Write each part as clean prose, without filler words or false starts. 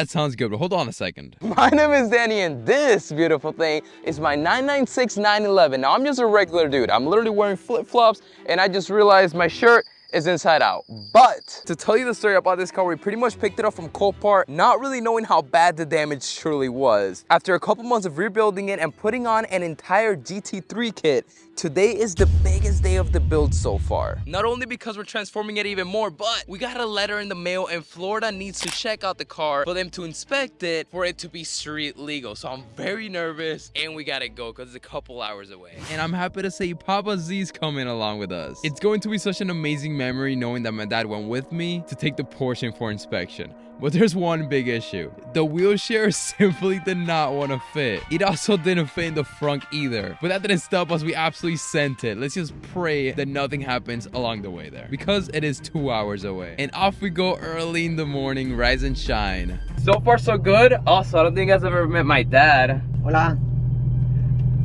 That sounds good, but hold on a second. My name is Danny, and this beautiful thing is my 996 911. Now, I'm just a regular dude. I'm literally wearing flip-flops, and I just realized my shirt is inside out. But to tell you the story about this car, we pretty much picked it up from Copart, not really knowing how bad the damage truly was. After a couple months of rebuilding it and putting on an entire GT3 kit, today is the biggest day of the build so far. Not only because we're transforming it even more, but we got a letter in the mail and Florida needs to check out the car for them to inspect it for it to be street legal. So I'm very nervous and we gotta go because it's a couple hours away. And I'm happy to say Papa Z's coming along with us. It's going to be such an amazing memory knowing that my dad went with me to take the Porsche in for inspection. But there's one big issue. The wheelchair simply did not want to fit. It also didn't fit in the front either. But that didn't stop us. We absolutely sent it. Let's just pray that nothing happens along the way there, because it is 2 hours away. And off we go early in the morning, rise and shine. So far so good. Also, I don't think you guys have ever met my dad. Hola.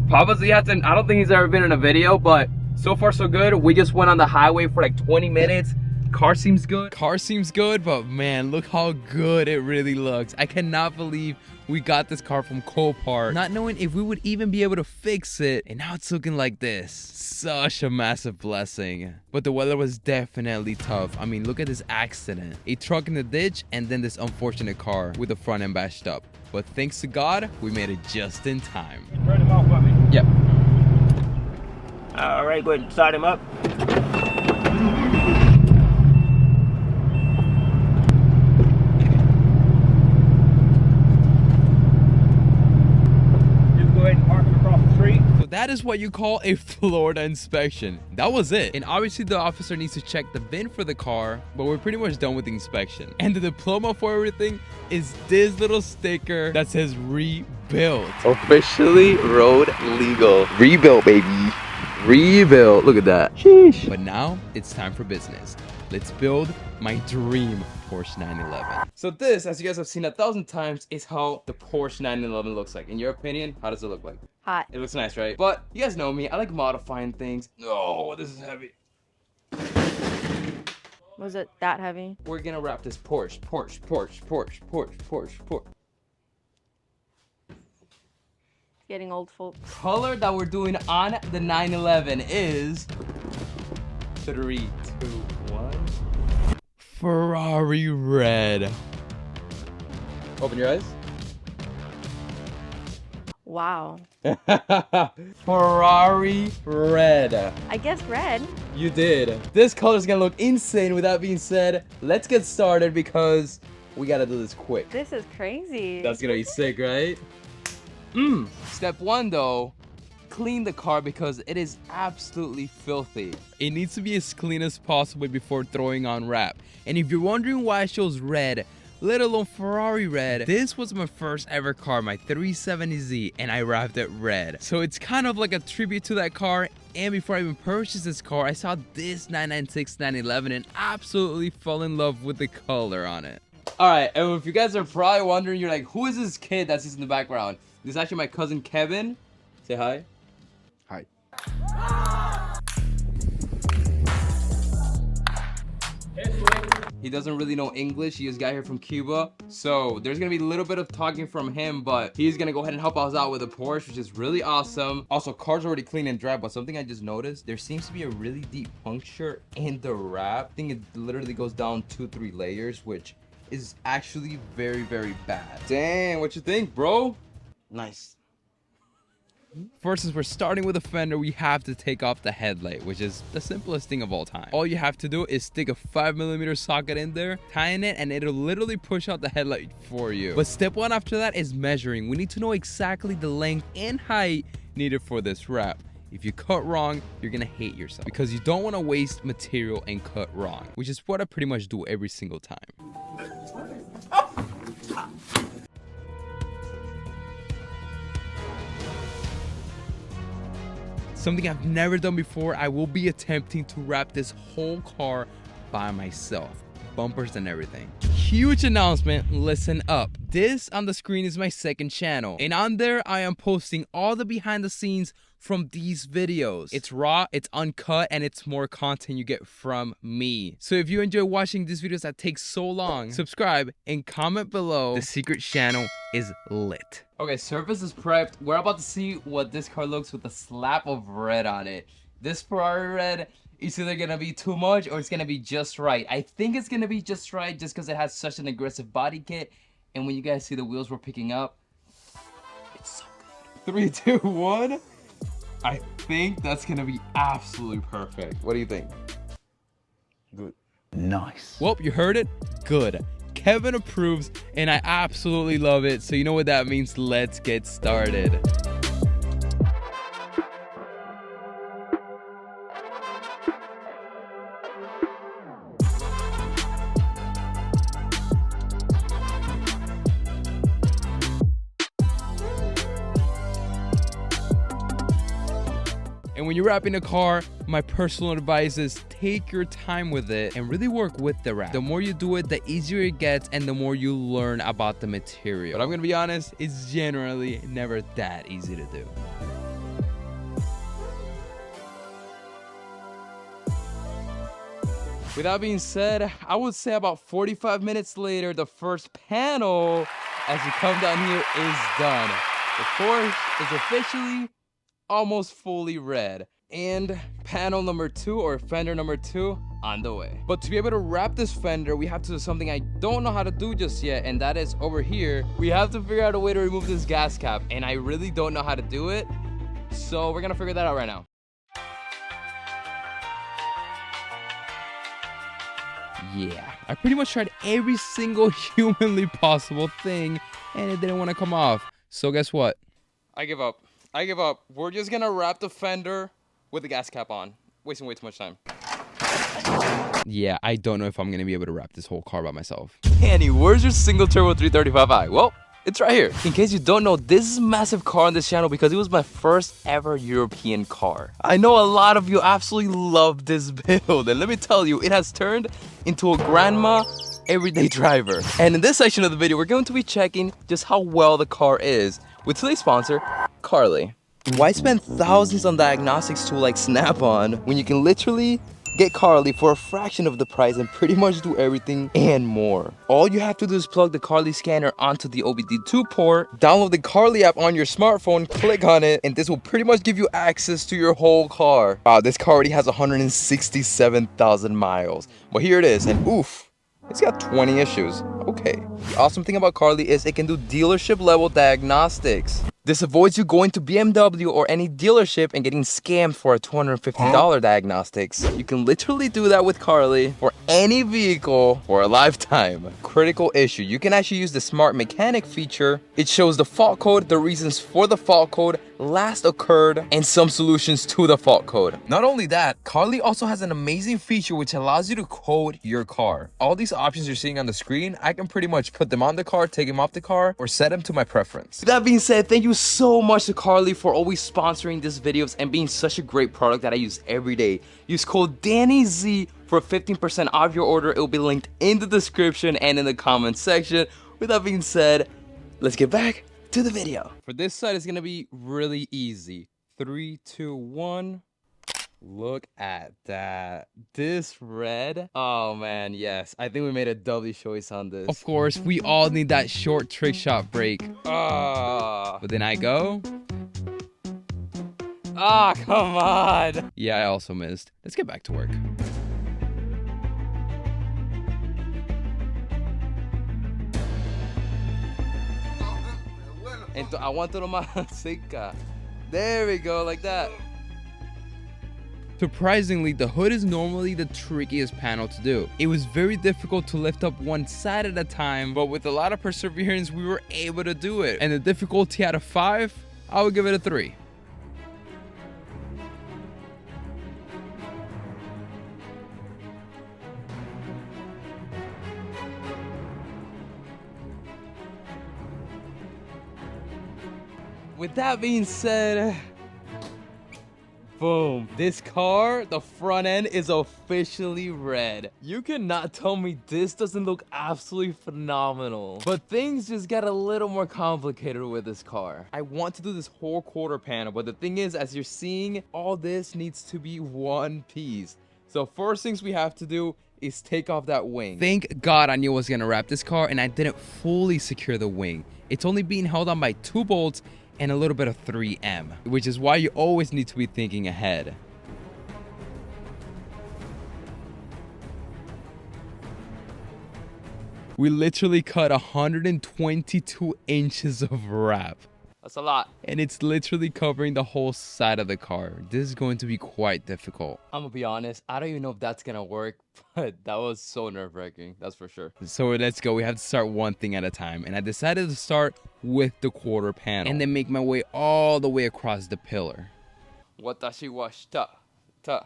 Papa Z hasn't, I don't think he's ever been in a video, but so far so good. We just went on the highway for like 20 minutes. Car seems good. Car seems good, but man, look how good it really looks. I cannot believe we got this car from Copart, not knowing if we would even be able to fix it, and now it's looking like this. Such a massive blessing. But the weather was definitely tough. I mean, look at this accident. A truck in the ditch, and then this unfortunate car with the front end bashed up. But thanks to God, we made it just in time. Turn him off for me. Yep. All right, go ahead and start him up. So that is what you call a Florida inspection. That was it. And obviously the officer needs to check the VIN for the car, but we're pretty much done with the inspection. And the diploma for everything is this little sticker that says rebuilt. Officially road legal. Rebuilt, baby. Rebuilt. Look at that. Sheesh. But now it's time for business. Let's build my dream Porsche 911. So this, as you guys have seen 1,000 times, is how the Porsche 911 looks like. In your opinion, how does it look like? Hot. It looks nice, right? But you guys know me. I like modifying things. Oh, this is heavy. Was it that heavy? We're gonna wrap this Porsche. Getting old, folks. Color that we're doing on the 911 is 3, 2, 1. Ferrari red. Open your eyes. Wow. Ferrari red. I guess red. You did. This color is gonna look insane. With that being said, let's get started because we gotta do this quick. This is crazy. That's gonna be sick, right? Step 1 though, clean the car because it is absolutely filthy. It needs to be as clean as possible before throwing on wrap. And if you're wondering why it shows red, let alone Ferrari red, this was my first ever car, my 370Z, and I wrapped it red. So it's kind of like a tribute to that car. And before I even purchased this car, I saw this 996 911 and absolutely fell in love with the color on it. Alright, and if you guys are probably wondering, you're like, who is this kid that's in the background? This is actually my cousin Kevin. Say hi. Hi. He doesn't really know English. He just got here from Cuba. So there's gonna be a little bit of talking from him, but he's gonna go ahead and help us out with the Porsche, which is really awesome. Also, car's already clean and dry, but something I just noticed, there seems to be a really deep puncture in the wrap. I think it literally goes down 2-3 layers, which is actually very, very bad. Dang, what you think, bro? Nice. First, since we're starting with a fender, we have to take off the headlight, which is the simplest thing of all time. All you have to do is stick a 5mm socket in there, tighten it, and it'll literally push out the headlight for you. But step 1 after that is measuring. We need to know exactly the length and height needed for this wrap. If you cut wrong, you're gonna hate yourself because you don't want to waste material and cut wrong, which is what I pretty much do every single time. Something I've never done before, I will be attempting to wrap this whole car by myself. bumpers and everything. Huge announcement, listen up. This on the screen is my second channel, and on there I am posting all the behind the scenes from these videos. It's raw, it's uncut, and it's more content you get from me. So if you enjoy watching these videos that take so long, subscribe and comment below. The secret channel is lit. Okay, surface is prepped. We're about to see what this car looks with a slap of red on it. This Ferrari red is either gonna be too much or it's gonna be just right. I think it's gonna be just right just because it has such an aggressive body kit. And when you guys see the wheels we're picking up, it's so good. 3, 2, 1. I think that's gonna be absolutely perfect. What do you think? Good. Nice. Well, you heard it. Good. Kevin approves, and I absolutely love it. So you know what that means. Let's get started. And when you're wrapping a car, my personal advice is take your time with it and really work with the wrap. The more you do it, the easier it gets and the more you learn about the material. But I'm gonna be honest, it's generally never that easy to do. With that being said, I would say about 45 minutes later, the first panel, as you come down here, is done. The Porsche is officially almost fully red, and panel number 2 or fender number 2 on the way. But to be able to wrap this fender, we have to do something I don't know how to do just yet, and that is over here. We have to figure out a way to remove this gas cap, and I really don't know how to do it, so we're gonna figure that out right now. Yeah, I pretty much tried every single humanly possible thing, and it didn't want to come off. So guess what? I give up. I give up. We're just gonna wrap the fender with the gas cap on. Wasting way too much time. Yeah, I don't know if I'm gonna be able to wrap this whole car by myself. Annie, where's your single turbo 335i? Well, it's right here. In case you don't know, this is a massive car on this channel because it was my first ever European car. I know a lot of you absolutely love this build, and let me tell you, it has turned into a grandma everyday driver. And in this section of the video, we're going to be checking just how well the car is with today's sponsor, Carly. Why spend thousands on diagnostics tool like Snap-on when you can literally get Carly for a fraction of the price and pretty much do everything and more? All you have to do is plug the Carly scanner onto the OBD2 port, download the Carly app on your smartphone, click on it, and this will pretty much give you access to your whole car. Wow, this car already has 167,000 miles. But here it is, and oof, it's got 20 issues. Okay. The awesome thing about Carly is it can do dealership level diagnostics. This avoids you going to BMW or any dealership and getting scammed for a $250 diagnostics. You can literally do that with Carly for any vehicle for a lifetime. Critical issue, you can actually use the smart mechanic feature. It shows the fault code, the reasons for the fault code, last occurred, and some solutions to the fault code. Not only that, Carly also has an amazing feature which allows you to code your car. All these options you're seeing on the screen, I can pretty much put them on the car, take them off the car, or set them to my preference. With that being said, thank you so much to Carly for always sponsoring these videos and being such a great product that I use every day. Use code DANNYZ for 15% off your order. It will be linked in the description and in the comment section. With that being said, let's get back to the video. For this side, it's gonna be really easy. 3, 2, 1. Look at that. This red. Oh man, yes. I think we made a doubly choice on this. Of course, we all need that short trick shot break. But then I go. Ah, come on. Yeah, I also missed. Let's get back to work. Aguántalo más cerca. There we go, like that. Surprisingly, the hood is normally the trickiest panel to do. It was very difficult to lift up one side at a time, but with a lot of perseverance, we were able to do it. And the difficulty out of 5, I would give it a 3. With that being said, Boom. This car, the front end is officially red. You cannot tell me this doesn't look absolutely phenomenal. But things just got a little more complicated with this car. I want to do this whole quarter panel, but the thing is, as you're seeing, all this needs to be one piece. So first things we have to do is take off that wing. Thank God I knew I was gonna wrap this car and I didn't fully secure the wing. It's only being held on by 2 bolts and a little bit of 3M, which is why you always need to be thinking ahead. We literally cut 122 inches of wrap. That's a lot. And it's literally covering the whole side of the car. This is going to be quite difficult. I'm gonna be honest, I don't even know if that's gonna work, but that was so nerve-wracking, that's for sure. So let's go. We have to start one thing at a time. And I decided to start with the quarter panel and then make my way all the way across the pillar. Watashi wa shita. Ta.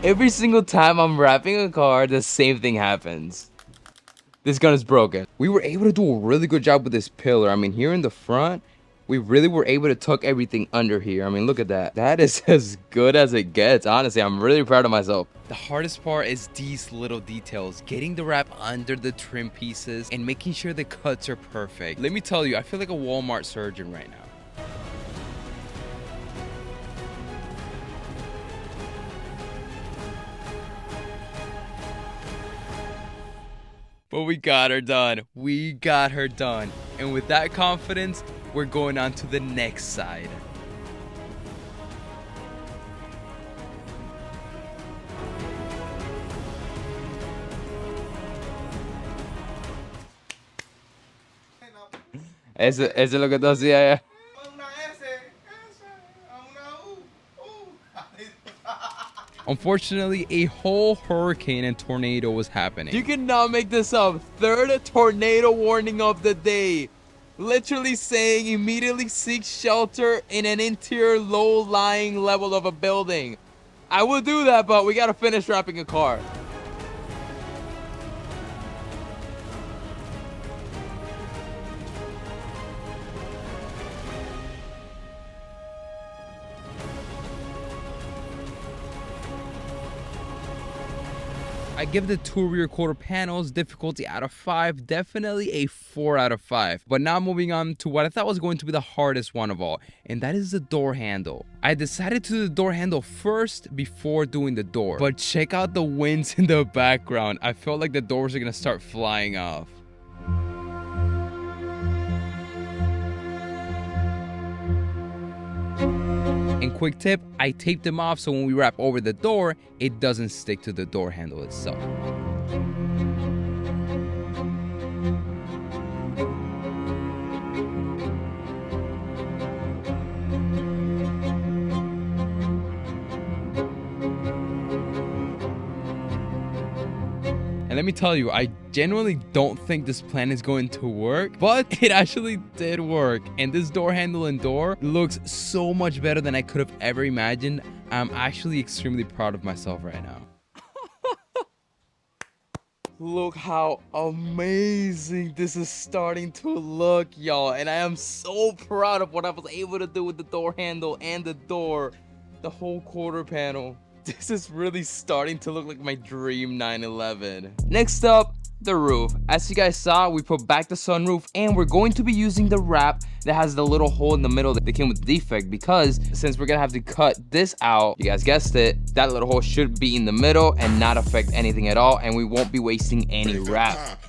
Every single time I'm wrapping a car, the same thing happens. This gun is broken. We were able to do a really good job with this pillar. I mean, here in the front, we really were able to tuck everything under here. I mean, look at that. That is as good as it gets. Honestly, I'm really proud of myself. The hardest part is these little details, getting the wrap under the trim pieces and making sure the cuts are perfect. Let me tell you, I feel like a Walmart surgeon right now. But we got her done. We got her done. And with that confidence, we're going on to the next side. Ese es lo que tú hacías. Unfortunately, a whole hurricane and tornado was happening. You cannot make this up. Third tornado warning of the day. Literally saying immediately seek shelter in an interior low-lying level of a building. I would do that, but we gotta finish wrapping a car. I give the 2 rear quarter panels difficulty out of 5, definitely a 4 out of 5. But now moving on to what I thought was going to be the hardest one of all, and that is the door handle. I decided to do the door handle first before doing the door. But check out the winds in the background. I felt like the doors are gonna start flying off. And quick tip, I taped them off so when we wrap over the door, it doesn't stick to the door handle itself. And let me tell you, I genuinely don't think this plan is going to work, but it actually did work. And this door handle and door looks so much better than I could have ever imagined. I'm actually extremely proud of myself right now. Look how amazing this is starting to look, y'all. And I am so proud of what I was able to do with the door handle and the door, the whole quarter panel. This is really starting to look like my dream 911. Next up, the roof. As you guys saw, we put back the sunroof and we're going to be using the wrap that has the little hole in the middle that came with the defect, because since we're gonna have to cut this out, you guys guessed it, that little hole should be in the middle and not affect anything at all, and we won't be wasting any wrap.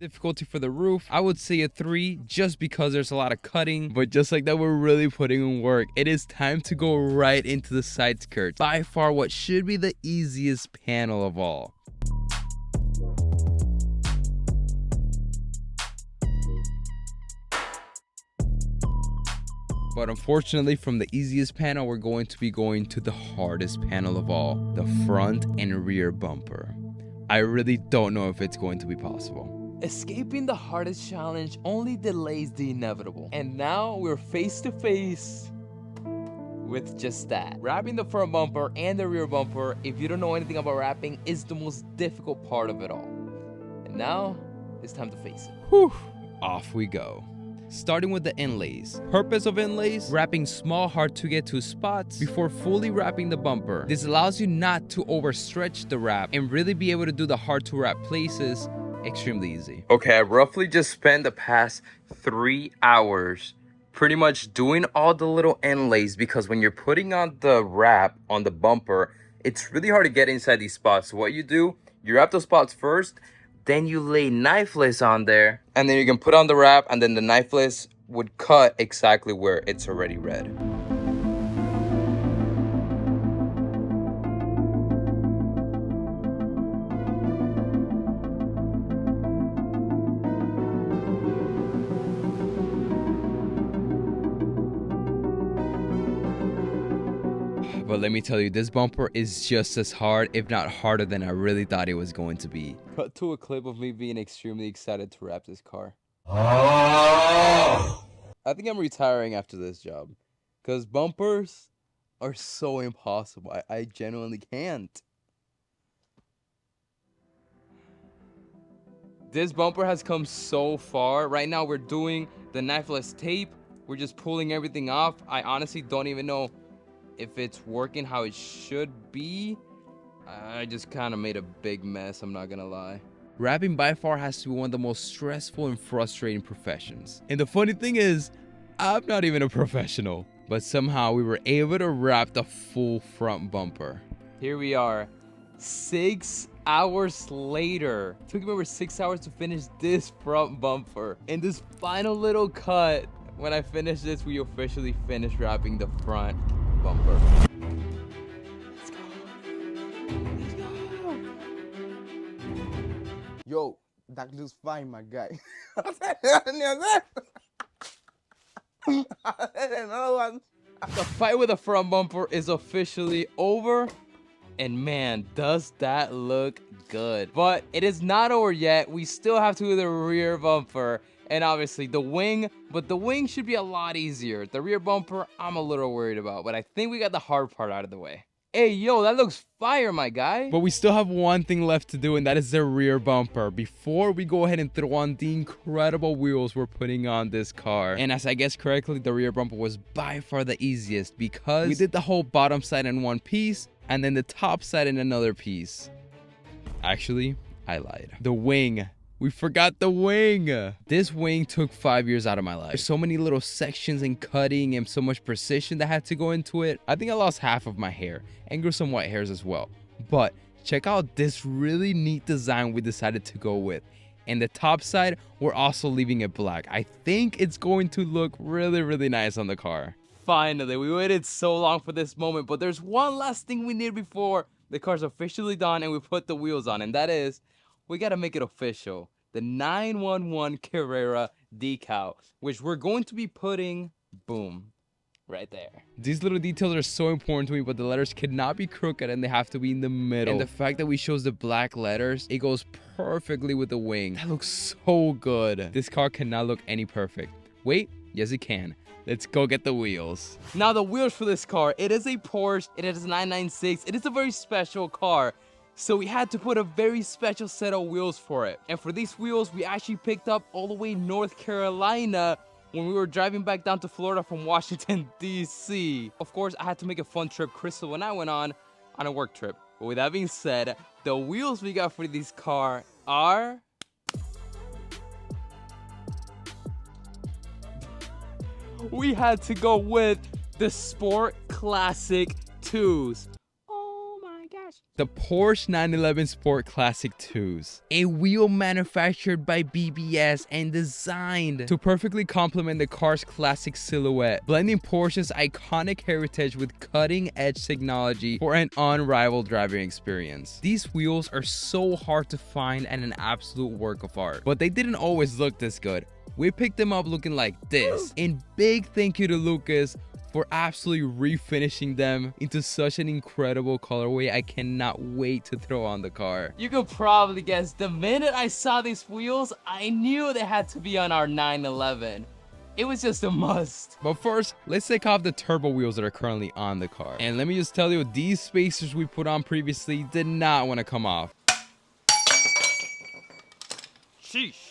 Difficulty for the roof, I would say a 3 just because there's a lot of cutting, but just like that, we're really putting in work. It is time to go right into the side skirts. By far what should be the easiest panel of all. But unfortunately, from the easiest panel, we're going to be going to the hardest panel of all, the front and rear bumper. I really don't know if it's going to be possible. Escaping the hardest challenge only delays the inevitable. And now we're face to face with just that. Wrapping the front bumper and the rear bumper, if you don't know anything about wrapping, is the most difficult part of it all. And now it's time to face it. Whew, off we go. Starting with the inlays. Purpose of inlays: wrapping small, hard to get to spots before fully wrapping the bumper. This allows you not to overstretch the wrap and really be able to do the hard to wrap places extremely easy. Okay, I roughly just spent the past 3 hours pretty much doing all the little inlays, because when you're putting on the wrap on the bumper, it's really hard to get inside these spots. So what you do, you wrap those spots first, then you lay knifeless on there, and then you can put on the wrap, and then the knifeless would cut exactly where it's already red. But let me tell you, this bumper is just as hard, if not harder, than I really thought it was going to be. Cut to a clip of me being extremely excited to wrap this car. I think I'm retiring after this job, because bumpers are so impossible. I genuinely can't. This bumper has come so far. Right now we're doing the knifeless tape. We're just pulling everything off. I honestly don't even know if it's working how it should be. I just kind of made a big mess, I'm not gonna lie. Wrapping by far has to be one of the most stressful and frustrating professions. And the funny thing is, I'm not even a professional, but somehow we were able to wrap the full front bumper. Here we are, 6 hours later. It took me over 6 hours to finish this front bumper. In this final little cut, when I finish this, we officially finish wrapping the front bumper. Let's go. Let's go. Yo, that looks fine, my guy. The fight with the front bumper is officially over. And man, does that look good. But it is not over yet. We still have to do the rear bumper. And obviously the wing, but the wing should be a lot easier. The rear bumper, I'm a little worried about, but I think we got the hard part out of the way. Hey, yo, that looks fire, my guy. But we still have one thing left to do, and that is the rear bumper. Before we go ahead and throw on the incredible wheels we're putting on this car. And as I guessed correctly, the rear bumper was by far the easiest, because we did the whole bottom side in one piece and then the top side in another piece. Actually, I lied. The wing. We forgot the wing. This wing took 5 years out of my life. There's so many little sections and cutting and so much precision that had to go into it. I think I lost half of my hair and grew some white hairs as well. But check out this really neat design we decided to go with. And the top side, we're also leaving it black. I think it's going to look really, really nice on the car. Finally, we waited so long for this moment, but there's one last thing we need before the car's officially done and we put the wheels on, and that is, we gotta make it official. The 911 Carrera decal, which we're going to be putting, boom, right there. These little details are so important to me, but the letters cannot be crooked and they have to be in the middle. And the fact that we chose the black letters, it goes perfectly with the wing. That looks so good. This car cannot look any perfect. Wait, yes it can. Let's go get the wheels. Now the wheels for this car, it is a Porsche, it is a 996, it is a very special car. So we had to put a very special set of wheels for it. And for these wheels, we actually picked up all the way North Carolina when we were driving back down to Florida from Washington, D.C. Of course, I had to make a fun trip. Crystal and I went on a work trip. But with that being said, the wheels we got for this car are... we had to go with the Sport Classic 2s. The Porsche 911 Sport Classic 2s. A wheel manufactured by BBS and designed to perfectly complement the car's classic silhouette, blending Porsche's iconic heritage with cutting-edge technology for an unrivaled driving experience. These wheels are so hard to find and an absolute work of art, but they didn't always look this good. we picked them up looking like this. And big thank you to Lucas for absolutely refinishing them into such an incredible colorway. I cannot wait to throw on the car. You could probably guess, the minute I saw these wheels, I knew they had to be on our 911. It was just a must. But first, let's take off the turbo wheels that are currently on the car. And let me just tell you, these spacers we put on previously did not want to come off. Sheesh.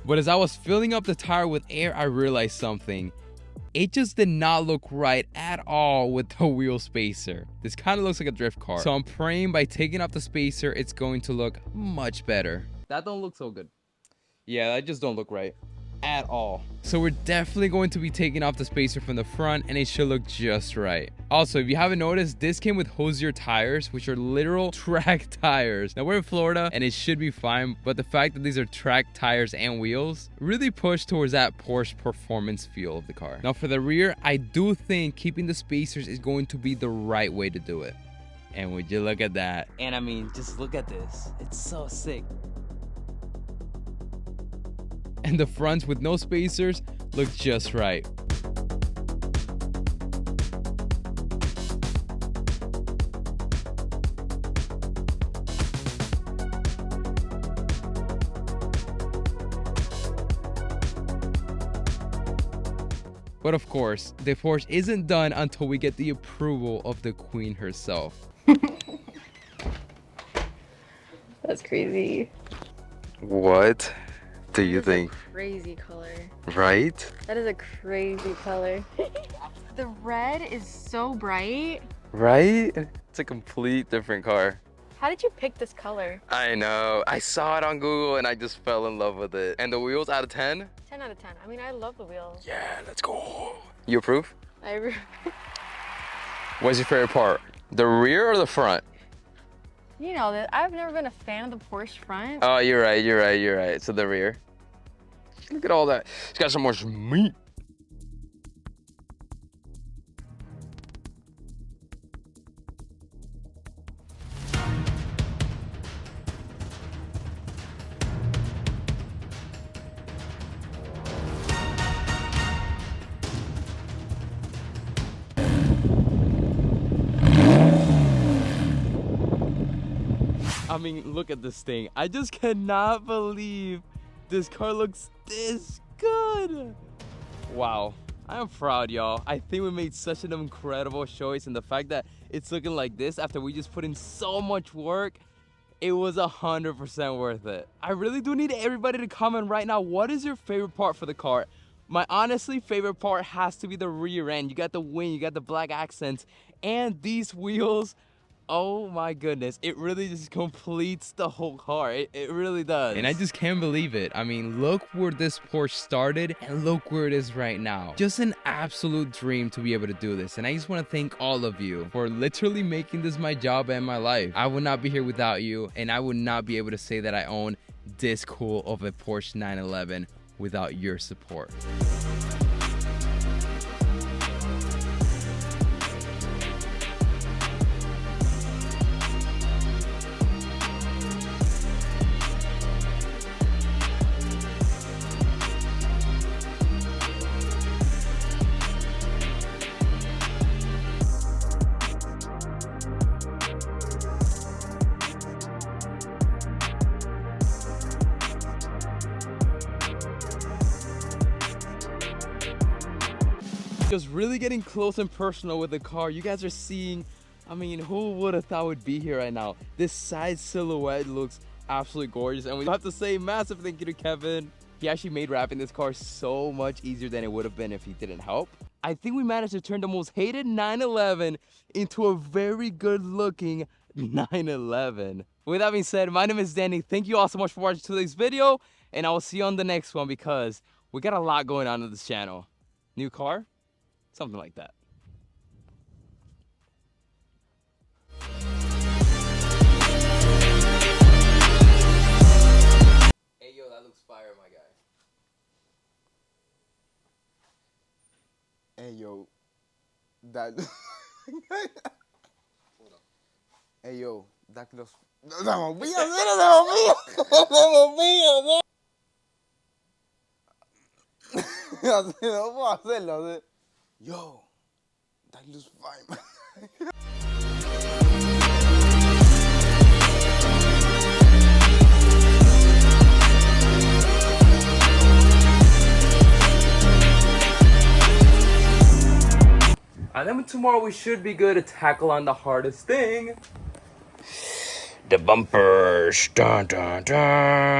But as I was filling up the tire with air, I realized something. It just did not look right at all with the wheel spacer. This kind of looks like a drift car. So I'm praying by taking off the spacer, it's going to look much better. That don't look so good. Yeah, that just don't look right at all. So we're definitely going to be taking off the spacer from the front, and it should look just right. Also, if you haven't noticed, this came with hosier tires, which are literal track tires. Now we're in Florida and it should be fine, but the fact that these are track tires and wheels really push towards that Porsche performance feel of the car. Now for the rear, I do think keeping the spacers is going to be the right way to do it. And would you look at that? And I mean, just look at this. It's so sick. And the fronts with no spacers look just right. But of course, the Porsche isn't done until we get the approval of the queen herself. That's crazy. What do you think? Crazy color. Right? That is a crazy color. The red is so bright. Right? It's a complete different car. How did you pick this color? I know. I saw it on Google and I just fell in love with it. And the wheels out of 10? 10 out of 10. I mean, I love the wheels. Yeah, let's go. You approve? I What's your favorite part? The rear or the front? You know that I've never been a fan of the Porsche front. Oh, you're right. So the rear. Look at all that. It's got so much meat. I mean, look at this thing. I just cannot believe this car looks this good. Wow. I'm proud, y'all. I think we made such an incredible choice, and the fact that it's looking like this after we just put in so much work, it was 100% worth it. I really do need everybody to comment right now. What is your favorite part for the car? My honestly favorite part has to be the rear end. You got the wing, you got the black accents, and these wheels. Oh my goodness, it really just completes the whole car. It really does. And I just can't believe it. I mean, look where this Porsche started and look where it is right now. Just an absolute dream to be able to do this. And I just want to thank all of you for literally making this my job and my life. I would not be here without you, and I would not be able to say that I own this cool of a Porsche 911 without your support. Just really getting close and personal with the car. You guys are seeing, I mean, who would have thought would be here right now? This side silhouette looks absolutely gorgeous, and we have to say massive thank you to Kevin. He actually made wrapping this car so much easier than it would have been if he didn't help. I think we managed to turn the most hated 911 into a very good looking 911. With that being said, my name is Danny. Thank you all so much for watching today's video, and I will see you on the next one because we got a lot going on this channel. New car? Something like that. Hey, yo, that looks fire, my guy. Hey yo, that. Hey yo, that looks Se me olvida, mira, se me olvida. Se me olvida, así no puedo hacerlo. Así. Yo, that looks fine, man. And then tomorrow we should be good to tackle on the hardest thing. The bumpers. Dun, dun, dun.